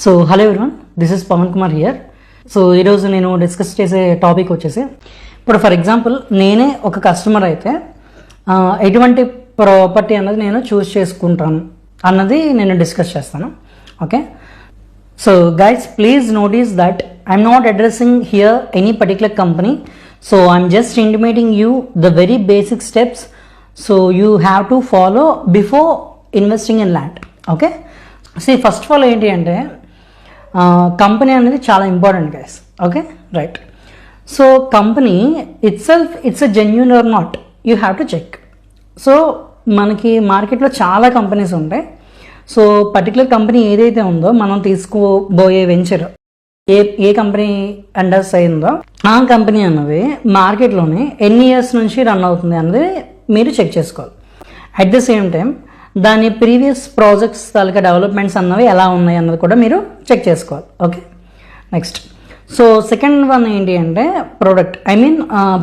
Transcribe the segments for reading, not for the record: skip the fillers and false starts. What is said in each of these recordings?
So hello everyone, this is Pawan Kumar here. So ఈరోజు నేను discuss చేసే టాపిక్ వచ్చేసి, ఇప్పుడు ఫర్ ఎగ్జాంపుల్ నేనే ఒక కస్టమర్ అయితే ఎటువంటి ప్రాపర్టీ అన్నది నేను చూస్ చేసుకుంటాను అన్నది నేను డిస్కస్ చేస్తాను. Okay, so guys please notice that I'm not addressing here any particular company. So I'm just intimating you the very basic steps so you have to follow before investing in land. Okay, so first of all ఏంటి అంటే company అనేది చాలా important guys. Okay right, so company it's a genuine or not, you have to check. So మనకి మార్కెట్లో చాలా companies ఉంటాయి. So particular company ఏదైతే ఉందో మనం తీసుకోబోయే వెంచర్ ఏ కంపెనీ అండర్స్ అయిందో ఆ కంపెనీ అన్నది మార్కెట్లోనే ఎన్ని ఇయర్స్ నుంచి రన్ అవుతుంది అన్నది మీరు చెక్ చేసుకోవాలి. అట్ ద సేమ్ టైం దాని ప్రీవియస్ ప్రాజెక్ట్స్ తాలూకా డెవలప్మెంట్స్ అన్నవి ఎలా ఉన్నాయి అన్నది కూడా మీరు చెక్ చేసుకోవాలి. Okay, next so second one ఏంటి అంటే ప్రోడక్ట్,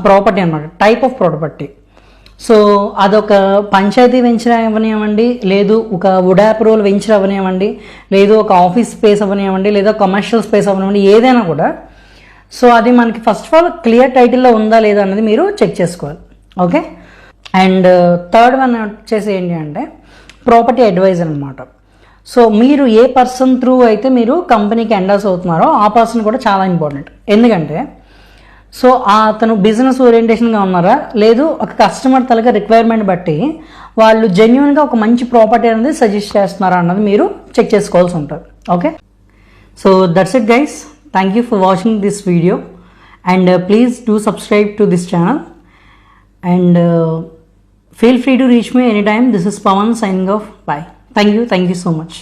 ప్రాపర్టీ అనమాట, టైప్ ఆఫ్ ప్రాపర్టీ. సో అదొక పంచాయతీ వెంచర్ అవ్వనివ్వండి, లేదు ఒక వుడ్ అప్రూవల్ వెంచర్ అవ్వనివ్వండి, లేదు ఒక ఆఫీస్ స్పేస్ అవ్వనివ్వండి, లేదా కమర్షియల్ స్పేస్ అవ్వనివ్వండి, ఏదైనా కూడా సో అది మనకి ఫస్ట్ ఆఫ్ ఆల్ క్లియర్ టైటిల్లో ఉందా లేదా అనేది మీరు చెక్ చేసుకోవాలి. ఓకే, అండ్ థర్డ్ వన్ వచ్చేసి ఏంటి అంటే ప్రాపర్టీ అడ్వైజర్ అనమాట. సో మీరు ఏ పర్సన్ త్రూ అయితే మీరు కంపెనీకి ఎండర్స్ అవుతున్నారో ఆ పర్సన్ కూడా చాలా ఇంపార్టెంట్. ఎందుకంటే సో అతను బిజినెస్ ఓరియంటేషన్గా ఉన్నారా, లేదు ఒక కస్టమర్ తలగా రిక్వైర్మెంట్ బట్టి వాళ్ళు జెన్యున్గా ఒక మంచి ప్రాపర్టీ అనేది సజెస్ట్ చేస్తున్నారా అన్నది మీరు చెక్ చేసుకోవాల్సి ఉంటుంది. Okay, so that's it guys, thank you for watching this video and please do subscribe to this channel and feel free to reach me anytime. This is Pawan signing off. Bye. Thank you so much.